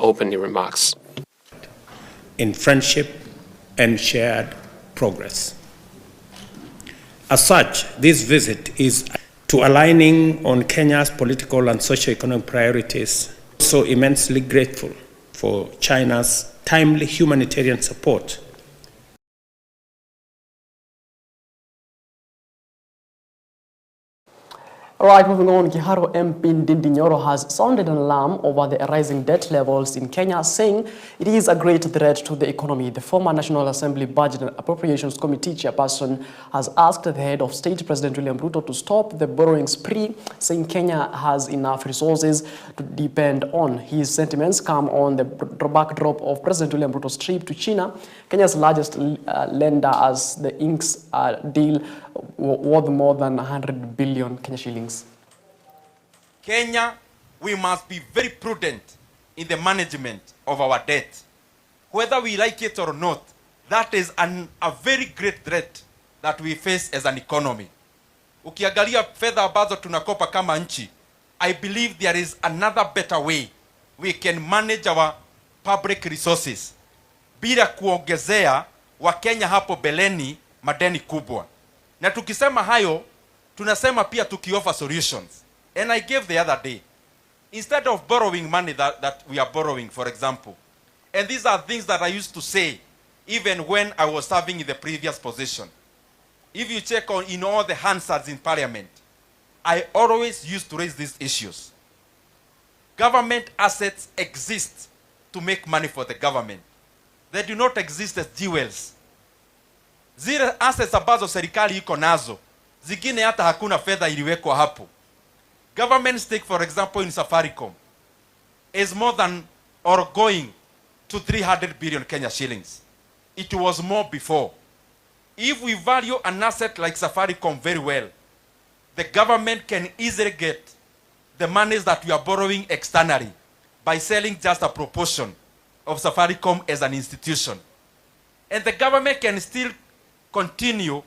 opening remarks. In friendship and shared progress. As such, this visit is to aligning on Kenya's political and socio-economic priorities. So immensely grateful for China's timely humanitarian support. All right, moving on, Kiharu MP Ndindi Nyoro has sounded an alarm over the rising debt levels in Kenya, saying it is a great threat to the economy. The former National Assembly Budget and Appropriations Committee chairperson has asked the head of state, President William Ruto, to stop the borrowing spree, saying Kenya has enough resources to depend on. His sentiments come on the backdrop of President William Ruto's trip to China, Kenya's largest lender, as the inks deal worth more than 100 billion Kenya shillings. Kenya, we must be very prudent in the management of our debt. Whether we like it or not, that is a very great threat that we face as an economy. Ukiangalia fedha ambazo tunakopa kama nchi, I believe there is another better way we can manage our public resources bila kuongezea Wakenya hapo beleni madeni kubwa. Na tukisema hayo, tunasema pia tukioffer solutions. And I gave the other day, instead of borrowing money that we are borrowing, for example, and these are things that I used to say even when I was serving in the previous position. If you check on in all the Hansards in parliament, I always used to raise these issues. Government assets exist to make money for the government. They do not exist as jewels. Zile assets ambazo serikali iko nazo, zingine hata hakuna fedha iliwekwa hapo. Government stake, for example, in Safaricom is more than or going to 300 billion Kenya shillings. It was more before. If we value an asset like Safaricom very well, the government can easily get the monies that we are borrowing externally by selling just a proportion of Safaricom as an institution. And the government can still continue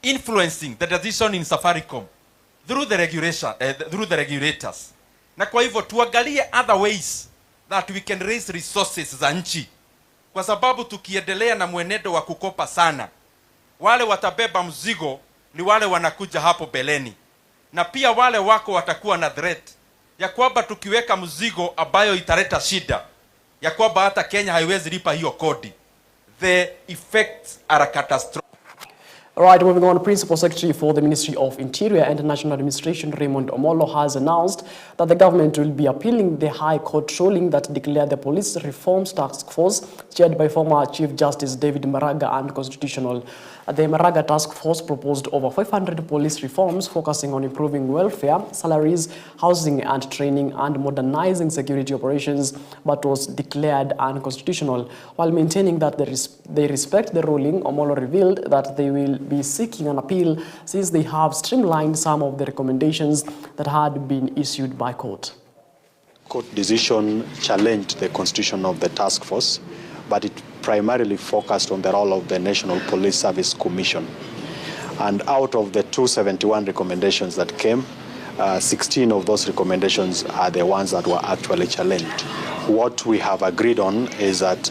influencing the decision in Safaricom through the regulators. Na kwa hivyo tuangalie other ways that we can raise resources za nchi, kwa sababu tukiendelea na mwenendo wa kukopa sana, wale watabeba mzigo ni wale wanakuja hapo beleni, na pia wale wako watakuwa na threat ya kwamba tukiweka mzigo ambayo italeta shida ya kwamba hata Kenya haiwezi lipa hiyo kodi. The effects are a catastrophe. All right, moving on, Principal Secretary for the Ministry of Interior and National Administration, Raymond Omolo, has announced that the government will be appealing the High Court ruling that declared the Police Reforms Task Force, chaired by former Chief Justice David Maraga, unconstitutional. The Maraga Task Force proposed over 500 police reforms focusing on improving welfare, salaries, housing and training, and modernizing security operations, but was declared unconstitutional. While maintaining that they respect the ruling, Omolo revealed that they will be seeking an appeal since they have streamlined some of the recommendations that had been issued by court. Court decision challenged the constitution of the task force, but it primarily focused on the role of the National Police Service Commission. And out of the 271 recommendations that came, 16 of those recommendations are the ones that were actually challenged. What we have agreed on is that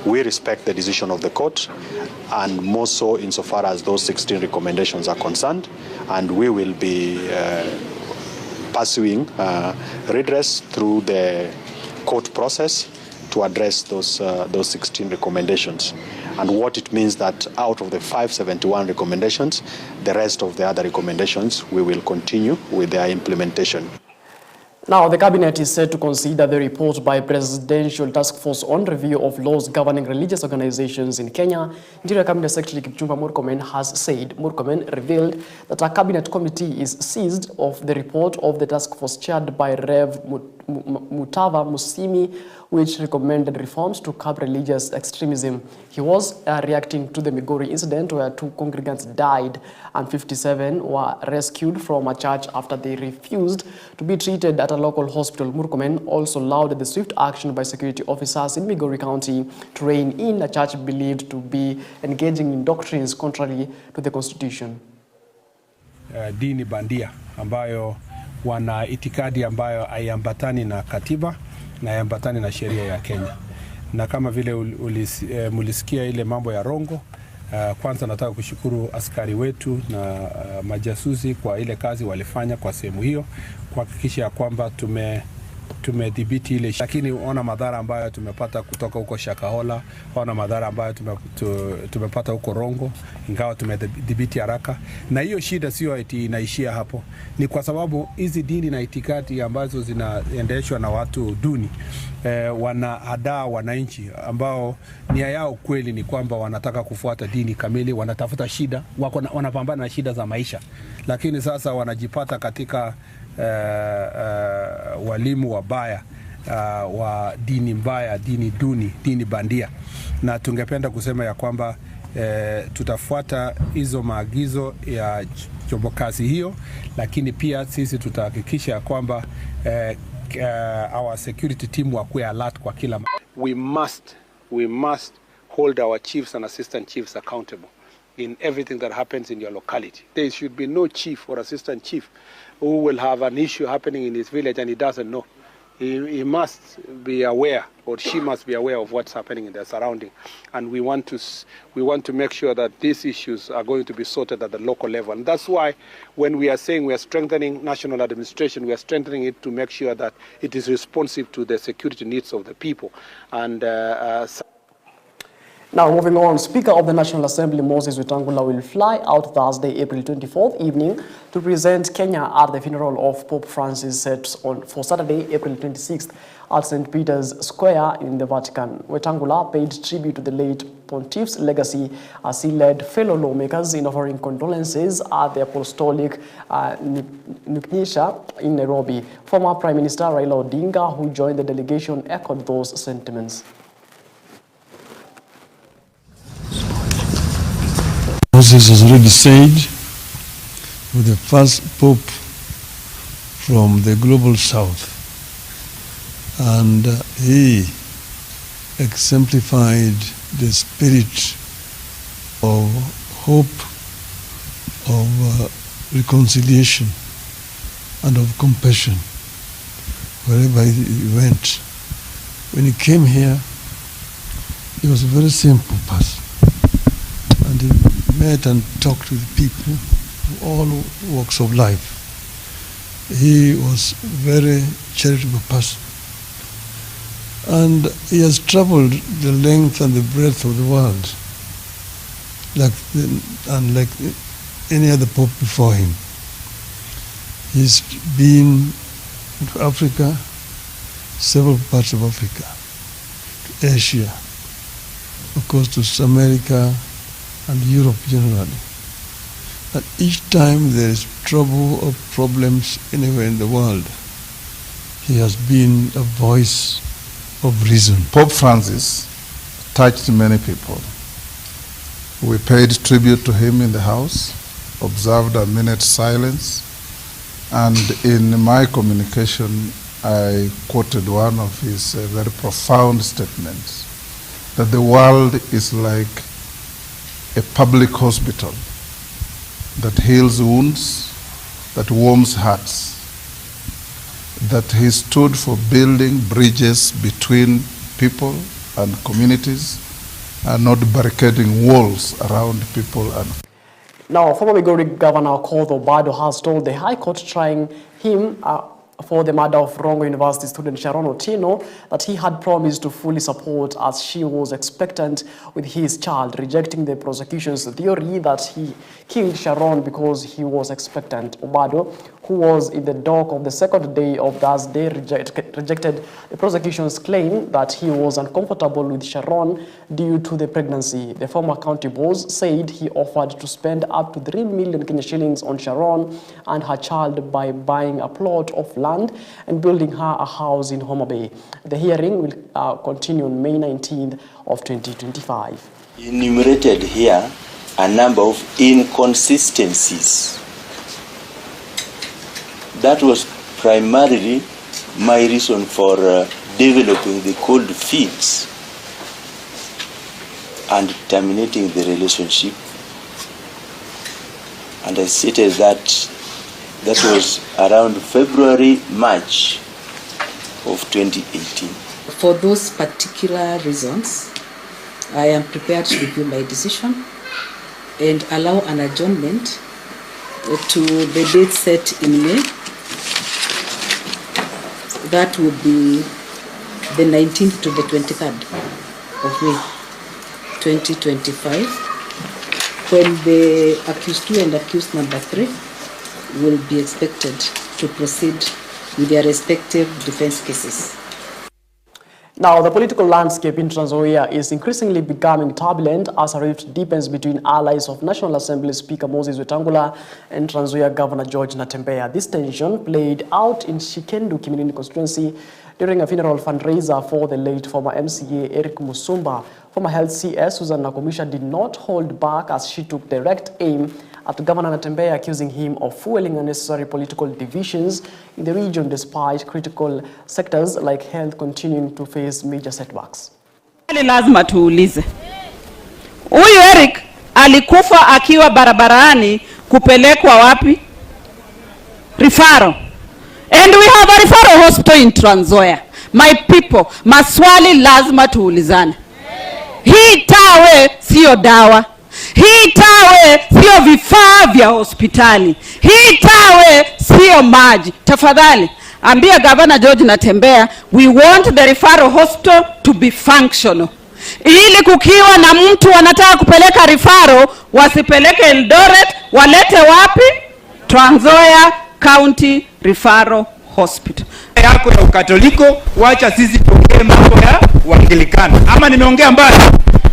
we respect the decision of the court, and more so insofar as those 16 recommendations are concerned, and we will be pursuing redress through the court process to address those 16 recommendations. And what it means that out of the 571 recommendations, the rest of the other recommendations, we will continue with their implementation. Now, the Cabinet is set to consider the report by Presidential Task Force on Review of Laws Governing Religious Organizations in Kenya. Interior Cabinet Secretary Kipchumba Murkomen has said Murkomen revealed that a Cabinet committee is seized of the report of the task force chaired by Rev. Mutava Musimi, which recommended reforms to curb religious extremism. He was reacting to the Migori incident where 2 congregants died and 57 were rescued from a church after they refused to be treated at a local hospital. Murkomen also lauded the swift action by security officers in Migori County to rein in a church believed to be engaging in doctrines contrary to the constitution. Dini bandia ambayo wana itikadi ambayo haiambatani na katiba na haiambatani na sheria ya Kenya. Na kama vile mulisikia ile mambo ya Rongo, kwanza nataka kushukuru askari wetu na majasusi kwa ile kazi walifanya kwa sehemu hiyo kuhakikisha kwamba tumedhibiti ile, lakini ona madhara ambayo tumepata kutoka huko Shakahola, ona madhara ambayo tumepata huko Rongo, ingawa tumedhibiti haraka. Na hiyo shida sio eti inaishia hapo, ni kwa sababu hizi dini na itikadi ambazo zinaendeshwa na watu duni wanahadaa wananchi ambao nia yao kweli ni kwamba wanataka kufuata dini kamili, wanatafuta shida, wanapambana na shida za maisha, lakini sasa wanajipata katika walimu wabaya wa dini mbaya, dini duni, dini bandia. Na tungependa kusema ya kwamba tutafuata hizo maagizo ya chombo kazi hiyo, lakini pia sisi tutahakikisha ya kwamba our security team wakuwe alert kwa kila. We must hold our chiefs and assistant chiefs accountable in everything that happens in your locality. There should be no chief or assistant chief who will have an issue happening in his village and he doesn't know. He must be aware, or she must be aware of what's happening in their surrounding. And we want to make sure that these issues are going to be sorted at the local level. And that's why when we are saying we are strengthening national administration, we are strengthening it to make sure that it is responsive to the security needs of the people. And now, moving on, Speaker of the National Assembly Moses Wetangula will fly out Thursday, April 24th evening to present Kenya at the funeral of Pope Francis set for Saturday, April 26th at St. Peter's Square in the Vatican. Wetangula paid tribute to the late Pontiff's legacy as he led fellow lawmakers in offering condolences at the Apostolic Nunciature in Nairobi. Former Prime Minister Raila Odinga, who joined the delegation, echoed those sentiments. Moses has already said, with the first Pope from the global south, and he exemplified the spirit of hope, of reconciliation, and of compassion wherever he went. When he came here, he was a very simple person, and he met and talked with people of all walks of life. He was a very charitable person, and he has traveled the length and the breadth of the world, like any other pope before him. He's been to Africa, several parts of Africa, to Asia, of course to South America and Europe generally. And each time there is trouble or problems anywhere in the world, he has been a voice of reason. Pope Francis touched many people. We paid tribute to him in the house, observed a minute's silence, and in my communication I quoted one of his very profound statements, that the world is like a public hospital that heals wounds, that warms hearts, that he stood for building bridges between people and communities and not barricading walls around people. Now, former Migori Governor Okoth Obado has told the High Court trying him for the murder of Rongo University student Sharon Otieno that he had promised to fully support as she was expectant with his child, rejecting the prosecution's theory that he killed Sharon because he was expectant. Obado, who was in the dock of the second day of Thursday, rejected the prosecution's claim that he was uncomfortable with Sharon due to the pregnancy. The former county boss said he offered to spend up to 3 million Kenya shillings on Sharon and her child by buying a plot of land and building her a house in Homa Bay. The hearing will continue on May 19th of 2025. Enumerated here a number of inconsistencies. That was primarily my reason for developing the cold feet and terminating the relationship. And I stated that That was around February, March of 2018. For those particular reasons, I am prepared to review my decision and allow an adjournment to the date set in May. That will be the 19th to the 23rd of May 2025, when the accused 2 and accused number 3 will be expected to proceed with their respective defense cases. Now, the political landscape in Trans Nzoia is increasingly becoming turbulent as a rift deepens between allies of National Assembly Speaker Moses Wetangula and Trans Nzoia Governor George Natembeya. This tension played out in Shikendu Community constituency during a funeral fundraiser for the late former MCA Eric Musumba. Former Health CS Susan Nakumisha did not hold back as she took direct aim at Governor Natembeya, accusing him of fueling unnecessary political divisions in the region despite critical sectors like health continuing to face major setbacks. Lazima tuulize. Huyu Eric alikufa akiwa barabarani kupelekwa wapi? Referral. And we have a referral hospital in Trans Nzoia. My people, maswali lazima tuulizane. Hii tawe sio dawa. Hii tawe sio vifaa vya hospitali. Hii tawe sio maji. Tafadhali ambia Governor George Natembeya, we want the referral hospital to be functional. Ili kukiwa na mtu anataka kupeleka referral, wasipeleke Eldoret, walete wapi? Trans Nzoia County Referral Hospital. Yako ya Ukatoliko, wacha sisi tuongee mambo ya Uanglikana. Ama nimeongea mbali?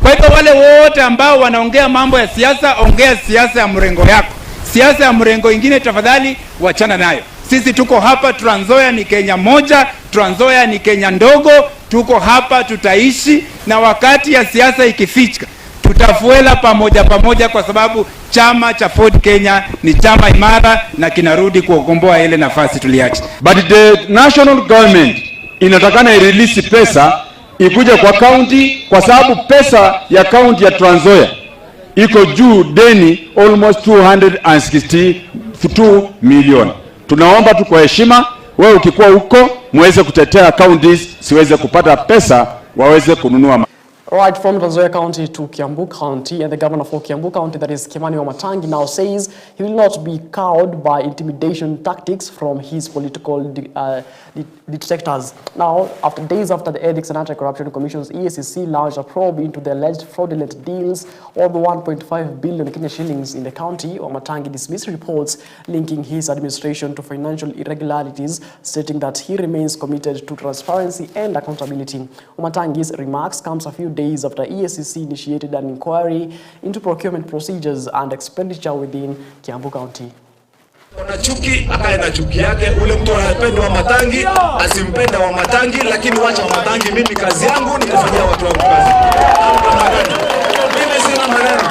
Kwa hivyo wale wote ambao wanaongea mambo ya siasa, ongea siasa ya mrengo yako. Siasa ya mrengo ingine tafadhali wachana nayo. Sisi tuko hapa, Trans Nzoia ni Kenya moja, Trans Nzoia ni Kenya ndogo, tuko hapa tutaishi, na wakati ya siasa ikifika tutafuela pamoja kwa sababu chama cha Ford Kenya ni chama imara na kinarudi kuogomboa ile nafasi tuliacha. But the national government inatakana irelease pesa ikuje kwa county, kwa sababu pesa ya county ya Trans Nzoia iko juu deni almost 262 million. Tunaomba tu kwa heshima, wewe ukikuwa huko muweze kutetea counties siweze kupata pesa waweze kununua. Right from Trans Nzoia County to Kiambu County, and the governor for Kiambu County, that is Kimani Wamatangi, now says he will not be cowed by intimidation tactics from his political detractors. Now, after days after the Ethics and Anti-Corruption Commission's EACC launched a probe into the alleged fraudulent deals of 1.5 billion Kenya shillings in the county, Wamatangi dismissed reports linking his administration to financial irregularities, stating that he remains committed to transparency and accountability. Wamatangi's remarks comes a few days after EACC initiated an inquiry into procurement procedures and expenditure within Kiambu County. Kuna chuki, akae na chuki yake. Ule mtu anapenda Wamatangi, asimpenda Wamatangi, lakini wacha Wamatangi. Mimi kazi yangu ni kufanyia watu wangu kazi. Mimi sina maneno.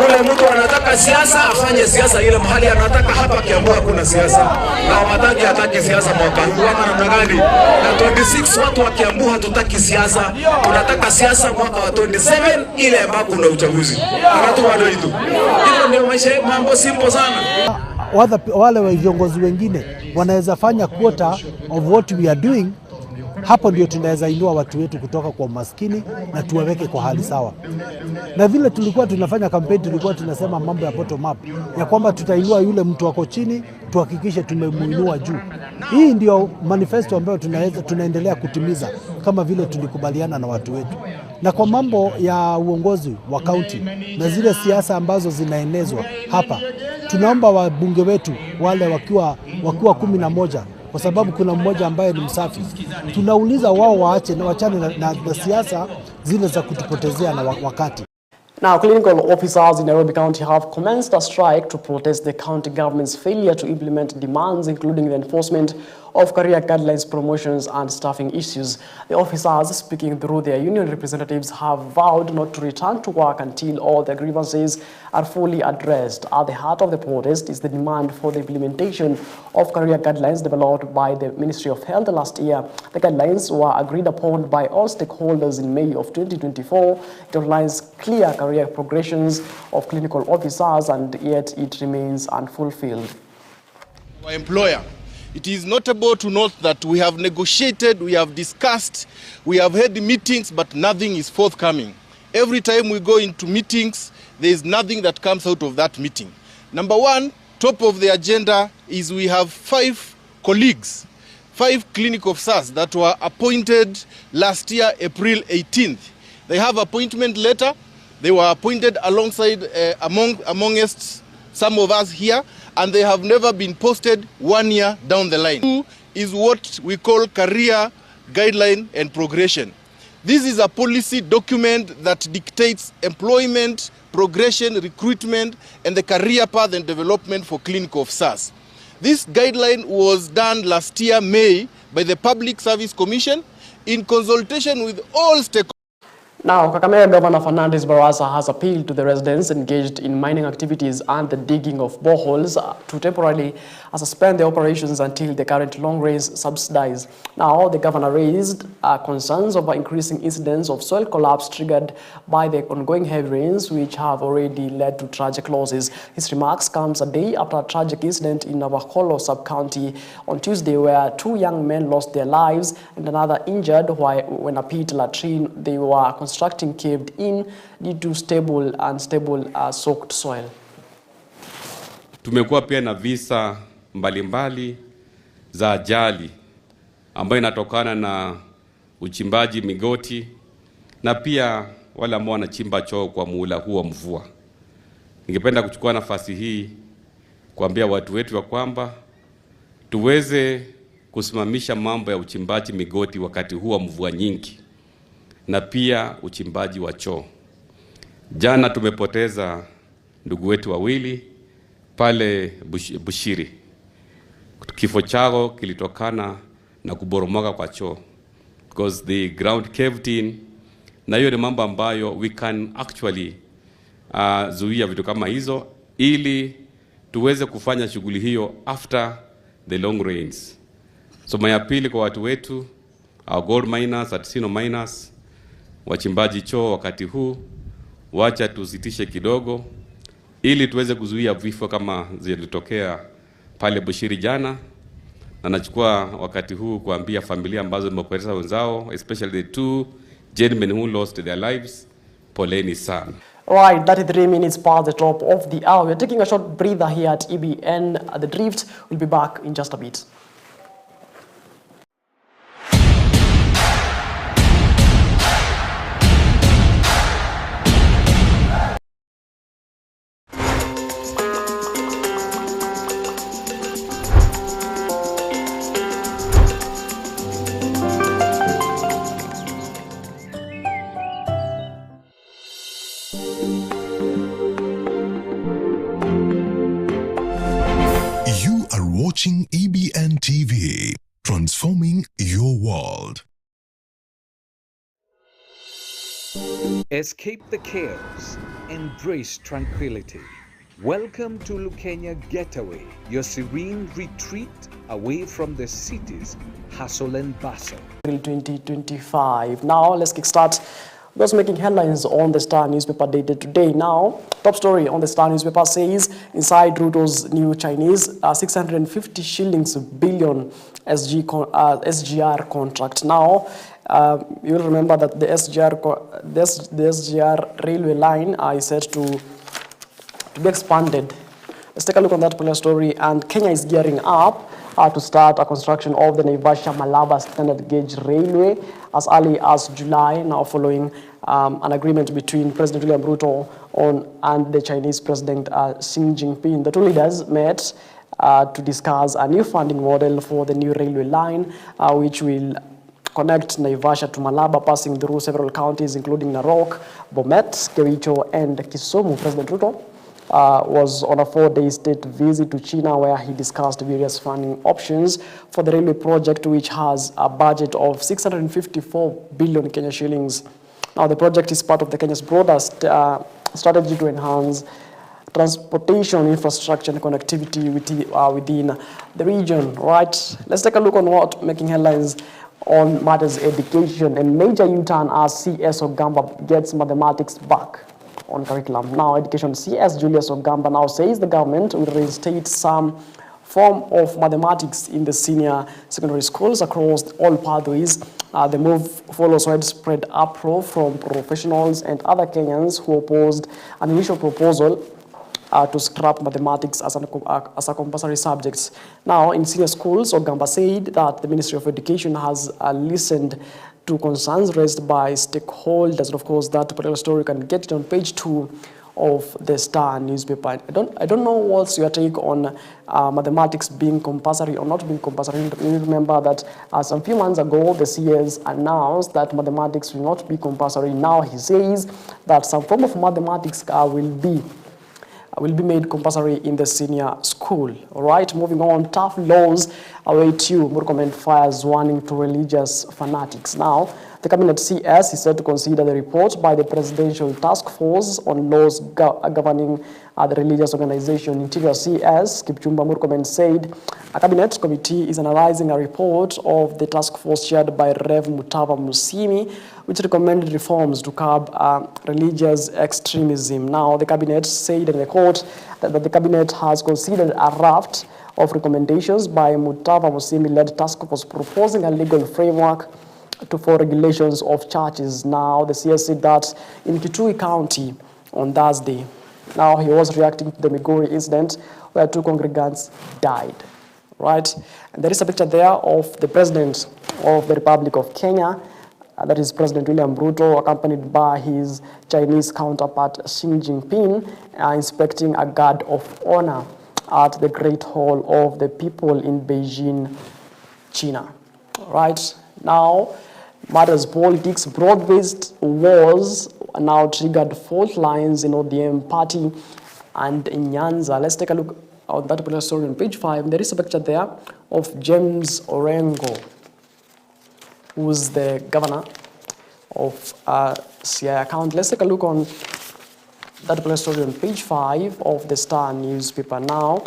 Ule mtu anataka siasa, afanye siasa ile mahali anataka. Hapa Kiambu hakuna siasa. Na Wamatangi hataki siasa mwaka huu. Ama namna gani? Na 26 watu wa Kiambu hatutaki siasa. Tunataka siasa mwaka wa 27 ile ambapo kuna uchaguzi. Anatu wado hitu. Hilo ndio maisha, mambo simple sana. Wale viongozi wengine wanaweza fanya quota of what we are doing. Hapo ndio tunaweza inua watu wetu kutoka kwa umaskini na tuwaweke kwa hali sawa. Na vile tulikuwa tunafanya kampeni, tulikuwa tunasema mambo ya bottom up, ya kwamba tutainua yule mtu wako chini, tuhakikishe tumemuinua juu. Hii ndio manifesto ambayo tunaendelea kutimiza kama vile tulikubaliana na watu wetu. Na kwa mambo ya uongozi wa county na zile siasa ambazo zinaenezwa hapa, tunaomba wabunge wetu wale wakiwa 11, kwa sababu kuna mmoja ambaye ni msafi, tunauliza wao wachane na siasa zile za kutupotezea na wakati. Now, clinical officers in Nairobi County have commenced a strike to protest the county government's failure to implement demands, including the enforcement of career guidelines, promotions, and staffing issues. The officers, speaking through their union representatives, have vowed not to return to work until all their grievances are fully addressed. At the heart of the protest is the demand for the implementation of career guidelines developed by the Ministry of Health last year. The guidelines were agreed upon by all stakeholders in May of 2024. It outlines clear career progressions of clinical officers, and yet it remains unfulfilled. our employer. It is notable to note that we have negotiated, we have discussed, we have had meetings, but nothing is forthcoming. Every time we go into meetings, there is nothing that comes out of that meeting. Number one, top of the agenda is we have 5 colleagues, 5 clinic officers that were appointed last year, April 18th. They have appointment letter. They were appointed alongside amongst some of us here, and they have never been posted 1 year down the line. 2 is what we call career guideline and progression. This is a policy document that dictates employment, progression, recruitment, and the career path and development for clinical officers. This guideline was done last year, May, by the Public Service Commission in consultation with all stakeholders. Now, Kakamega Governor Fernandes Barasa has appealed to the residents engaged in mining activities and the digging of boreholes to temporarily suspend their operations until the current long rains subsidize. Now, the governor raised concerns over increasing incidents of soil collapse triggered by the ongoing heavy rains, which have already led to tragic losses. His remarks comes a day after a tragic incident in Navajo sub-county on Tuesday, where 2 young men lost their lives and another injured when a pit latrine they were constructing caved in due to stable soaked soil. Tumekuwa pia na visa mbalimbali za ajali ambayo inatokana na uchimbaji migoti na pia wale ambao wanachimba choo kwa muhula huu wa mvua. Ningependa kuchukua nafasi hii kuambia watu wetu ya kwamba tuweze kusimamisha mambo ya uchimbaji migoti wakati huu wa mvua nyingi na pia uchimbaji wa choo. Jana tumepoteza ndugu wetu wawili pale Bushiri. Kifo chao kilitokana na kuboromoka kwa choo because the ground caved in, na hiyo ni mambo ambayo we can actually zuia vitu kama hizo ili tuweze kufanya shughuli hiyo after the long rains. So my appeal kwa watu wetu, our gold miners, artisanal miners, wachimbaji choo wakati huu, wacha tusitishe kidogo ili tuweze kuzuia vifo kama zilitokea pale Bushiri jana. Na nachukua wakati huu kuambia familia ambazo zimepoteza wenzao, especially the 2 gentlemen who lost their lives, poleni sana. Right, 33 minutes past the top of the hour. We're taking a short breather here at EBN. The Drift will be back in just a bit. Watching EBN TV, transforming your world. Escape the chaos, embrace tranquility. Welcome to Lukenya Getaway, your serene retreat away from the city's hustle and bustle. 2025. Now let's kickstart those making headlines on the Star newspaper dated today. Now, top story on the Star newspaper says, inside Ruto's new Chinese 650 shillings billion SGR contract. Now, you'll remember that the SGR railway line is set to be expanded. Let's take a look on that particular story. And Kenya is gearing up to start a construction of the Naivasha-Malaba standard gauge railway as early as July, now following an agreement between President William Ruto and the Chinese President Xi Jinping. The two leaders met to discuss a new funding model for the new railway line, which will connect Naivasha to Malaba, passing through several counties, including Narok, Bomet, Kericho, and Kisumu. President Ruto was on a 4-day state visit to China, where he discussed various funding options for the railway project, which has a budget of 654 billion Kenya shillings. Now, the project is part of the Kenya's broader strategy to enhance transportation infrastructure and connectivity within the region. Right, let's take a look on what making headlines on matters education. And major U-turn as CS Ogamba gets mathematics back on curriculum. Now, education CS Julius Ogamba now says the government will reinstate some form of mathematics in the senior secondary schools across all pathways. The move follows widespread uproar from professionals and other Kenyans who opposed an initial proposal to scrap mathematics as a compulsory subject. Now, in senior schools, Ogamba said that the Ministry of Education has listened to concerns raised by stakeholders. And of course, that particular story you can get it on page 2 of the Star newspaper. I don't know what's your take on mathematics being compulsory or not being compulsory. You remember that some few months ago, the CS announced that mathematics will not be compulsory. Now he says that some form of mathematics will be made compulsory in the senior school. All right, moving on, tough laws await you. Murkomen fires warning to religious fanatics. Now, the Cabinet CS is said to consider the report by the Presidential Task Force on laws governing the religious organization. Interior CS Kipchumba Murkomen said a Cabinet committee is analyzing a report of the task force chaired by Rev Mutava Musimi, which recommended reforms to curb religious extremism. Now, the Cabinet said in the court that the Cabinet has considered a raft of recommendations by Mutava Musimi-led task force proposing a legal framework for regulations of churches. Now, the CS said that in Kitui County on Thursday. Now, he was reacting to the Migori incident where 2 congregants died. Right? And there is a picture there of the President of the Republic of Kenya, that is President William Ruto, accompanied by his Chinese counterpart Xi Jinping, inspecting a guard of honor at the Great Hall of the People in Beijing, China. Right? Now, matters politics, broad-based wars now triggered fault lines in ODM party and in Nyanza. Let's take a look at that particular story on page 5. There is a picture there of James Orengo, who's the governor of CI account. Let's take a look on that particular story on page 5 of the Star newspaper now.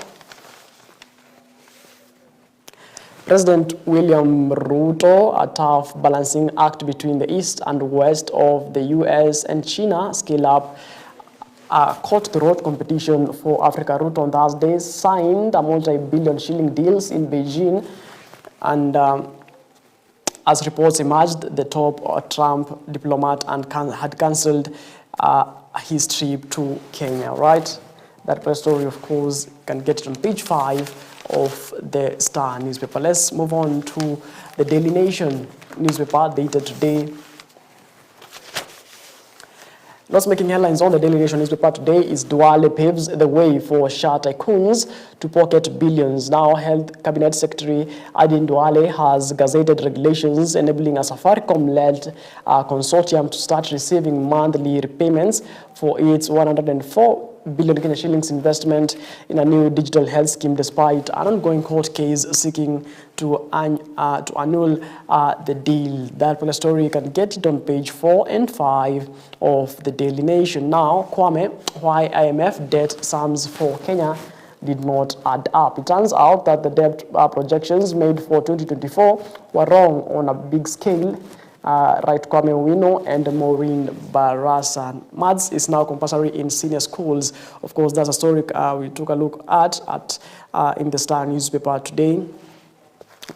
President William Ruto, a tough balancing act between the east and west of the US and China, scale up a court-to-road competition for Africa. Ruto on Thursday signed a multi-billion shilling deals in Beijing, and as reports emerged, the top Trump diplomat had cancelled his trip to Kenya, right? That story, of course, you can get it on page 5 of the Star newspaper. Let's move on to the Daily Nation newspaper dated today. What's making headlines on the Daily Nation newspaper today is Duale paves the way for Shah tycoons to pocket billions. Now, Health Cabinet Secretary Adin Duale has gazetted regulations enabling a Safaricom-led consortium to start receiving monthly repayments for its 104 billion Kenya shillings investment in a new digital health scheme, despite an ongoing court case seeking to annul the deal. That particular story, you can get it on page 4 and 5 of the Daily Nation. Now, Kwame, why IMF debt sums for Kenya did not add up. It turns out that the debt projections made for 2024 were wrong on a big scale. Right, Kwame Owino and Maureen Barasa. Maths is now compulsory in senior schools. Of course, that's a story we took a look at in the Star newspaper today.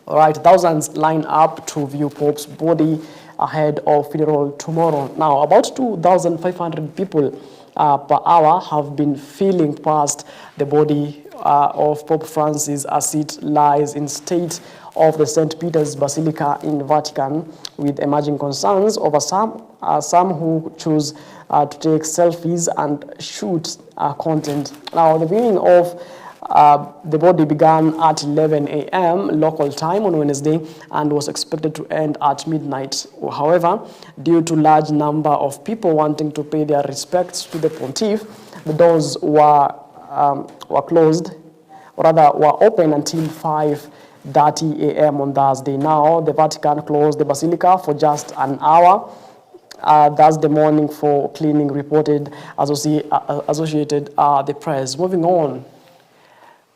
All right, thousands line up to view Pope's body ahead of funeral tomorrow. Now, about 2,500 people per hour have been filing past the body of Pope Francis as it lies in state of the St. Peter's Basilica in Vatican, with emerging concerns over some who choose to take selfies and shoot content. Now, the viewing of the body began at 11 a.m. local time on Wednesday and was expected to end at midnight. However, due to large number of people wanting to pay their respects to the pontiff, the doors were closed, or rather were open until 5:30 a.m. on Thursday. Now, the Vatican closed the Basilica for just an hour. Thursday morning for cleaning, reported Associated the Press. Moving on.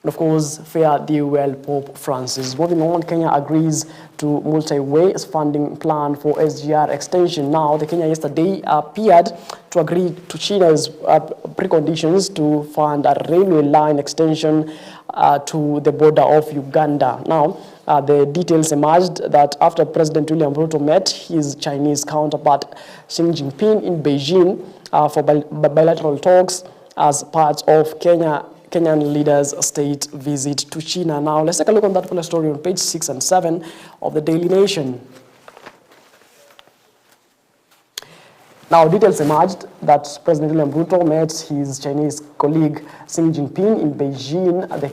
And of course, fare thee well, Pope Francis. Moving on, Kenya agrees to multi-way funding plan for SGR extension. Now, the Kenya yesterday appeared to agree to China's preconditions to fund a railway line extension to the border of Uganda. Now, the details emerged that after President William Ruto met his Chinese counterpart Xi Jinping in Beijing for bilateral talks as part of Kenyan leaders' state visit to China. Now, let's take a look on that full story on page 6 and 7 of the Daily Nation. Now, details emerged that President William Ruto met his Chinese colleague Xi Jinping in Beijing at the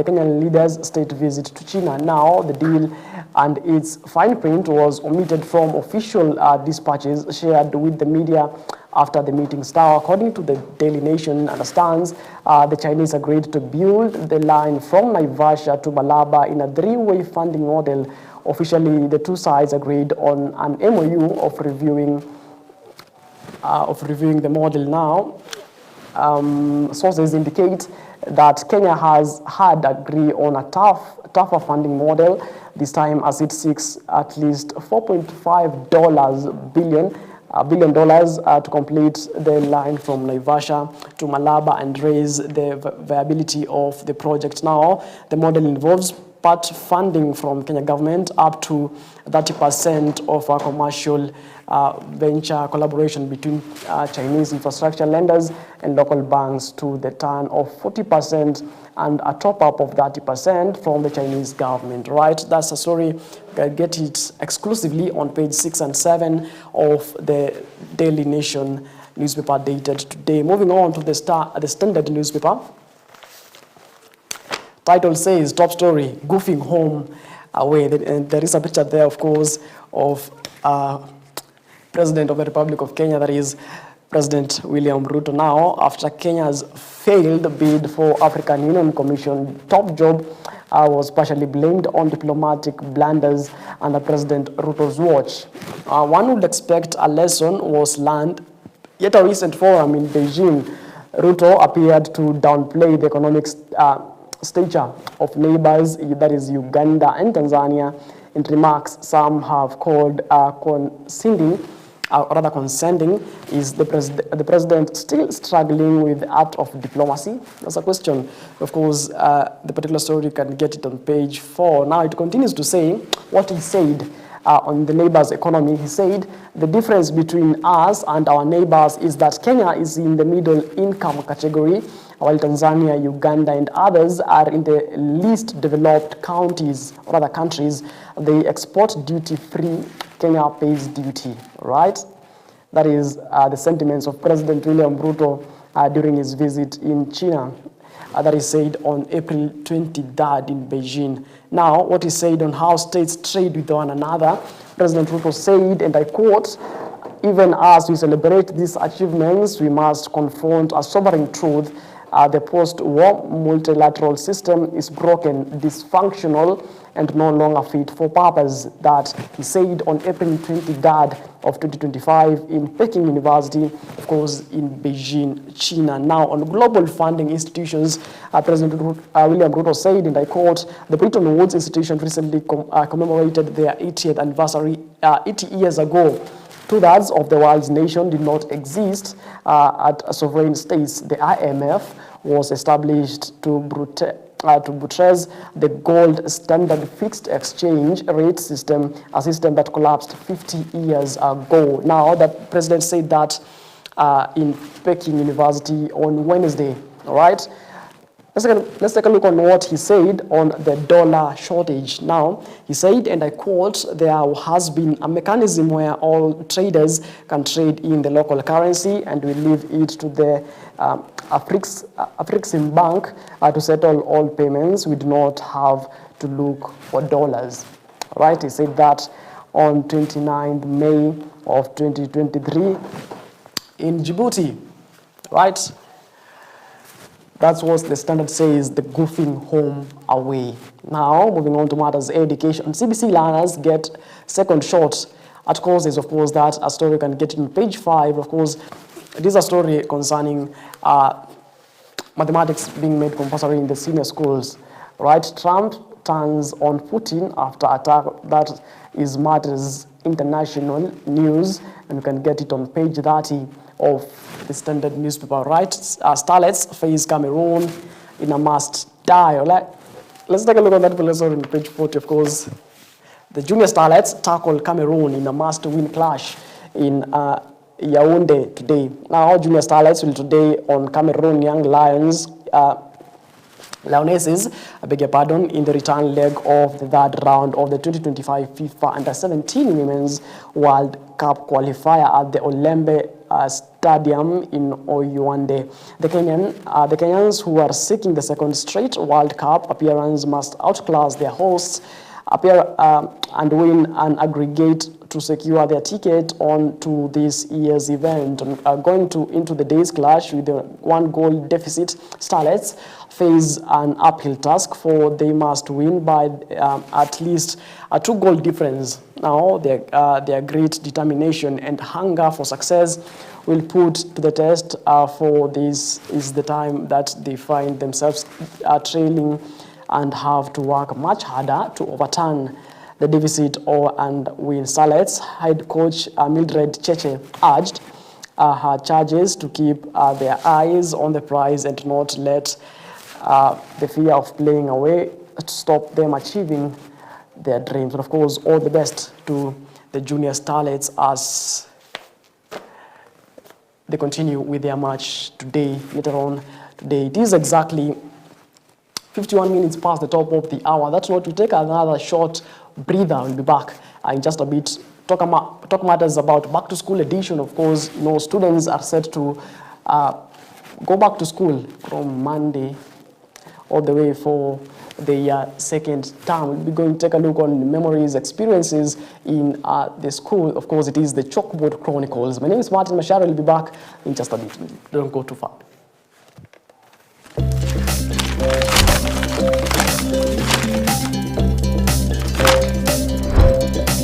Kenyan leaders' state visit to China. Now, the deal and its fine print was omitted from official dispatches shared with the media after the meeting. Now, according to the Daily Nation understands, the Chinese agreed to build the line from Naivasha to Malaba in a three-way funding model. Officially, the two sides agreed on an MOU of reviewing the model. Now, sources indicate that Kenya had agreed on a tougher funding model, this time as it seeks at least $4.5 billion to complete the line from Naivasha to Malaba and raise the viability of the project. Now, the model involves part funding from Kenya government up to 30% of our commercial venture collaboration between Chinese infrastructure lenders and local banks to the tune of 40% and a top-up of 30% from the Chinese government. Right, that's a story. You can get it exclusively on page 6 and 7 of the Daily Nation newspaper dated today. Moving on to the Standard newspaper. Title says, top story, goofing home away. And there is a picture there, of course, of President of the Republic of Kenya, that is President William Ruto. Now, after Kenya's failed bid for African Union Commission top job was partially blamed on diplomatic blunders under President Ruto's watch. One would expect a lesson was learned. Yet a recent forum in Beijing, Ruto appeared to downplay the economic stature of neighbors, that is Uganda and Tanzania, in remarks some have called condescending. Is the president still struggling with the art of diplomacy? That's a question. Of course, the particular story, you can get it on page 4. Now, it continues to say what he said on the neighbors' economy. He said, the difference between us and our neighbors is that Kenya is in the middle income category, while Tanzania, Uganda, and others are in the least developed countries. They export duty-free, Kenya pays duty, right? That is the sentiments of President William Ruto during his visit in China. That is said on April 23rd in Beijing. Now, what he said on how states trade with one another, President Ruto said, and I quote, even as we celebrate these achievements, we must confront a sobering truth. The post-war multilateral system is broken, dysfunctional, and no longer fit for purpose. That he said on April 23rd of 2025 in Peking University, of course, in Beijing, China. Now, on global funding institutions, President William Ruto said, and I quote, the Bretton Woods Institution recently commemorated their 80th anniversary 80 years ago. Two-thirds of the world's nation did not exist at sovereign states. The IMF was established to buttress the gold standard fixed exchange rate system, a system that collapsed 50 years ago. Now, the president said that in Peking University on Wednesday, all right? Let's take a look on what he said on the dollar shortage. Now, he said, and I quote, there has been a mechanism where all traders can trade in the local currency, and we leave it to the Afrexim Bank to settle all payments. We do not have to look for dollars. All right, he said that on 29th May of 2023 in Djibouti, right? That's what the Standard says, the goofing home away. Now, moving on to matters education. CBC learners get second shot at courses, of course, that a story you can get on page 5. Of course, it is a story concerning mathematics being made compulsory in the senior schools. Right? Trump turns on Putin after attack that is matters international news, and you can get it on page 30 of the Standard newspaper, right? Starlets face Cameroon in a must-die. Right? Let's take a look at that also on page 40, of course. The junior starlets tackle Cameroon in a must-win clash in Yaoundé today. Now, junior starlets will today on Cameroon Young Lions, Lionesses, I beg your pardon, in the return leg of the third round of the 2025 FIFA Under-17 Women's World Cup qualifier at the Olembe Stadium in Yaoundé. The Kenyans, who are seeking the second straight World Cup appearance, must outclass their hosts, and win an aggregate to secure their ticket on to this year's event. Going into the day's clash with the 1-goal deficit, Starlets face an uphill task, for they must win by at least a 2-goal difference. Now, their great determination and hunger for success will put to the test, for this is the time that they find themselves trailing and have to work much harder to overturn the deficit and win. Starlets head coach Mildred Cheche urged her charges to keep their eyes on the prize and not let the fear of playing away to stop them achieving their dreams. And of course, all the best to the junior Starlets as they continue with their match today, later on today. It is exactly 51 minutes past the top of the hour. That's what we take another short breather. We'll be back in just a bit. Talk matters about back to school edition. Of course, students are set to go back to school from Monday all the way for the second term. We'll be going to take a look on memories, experiences in the school. Of course, it is the Chalkboard Chronicles. My name is Martin Mashara. We'll be back in just a bit. Don't go too far.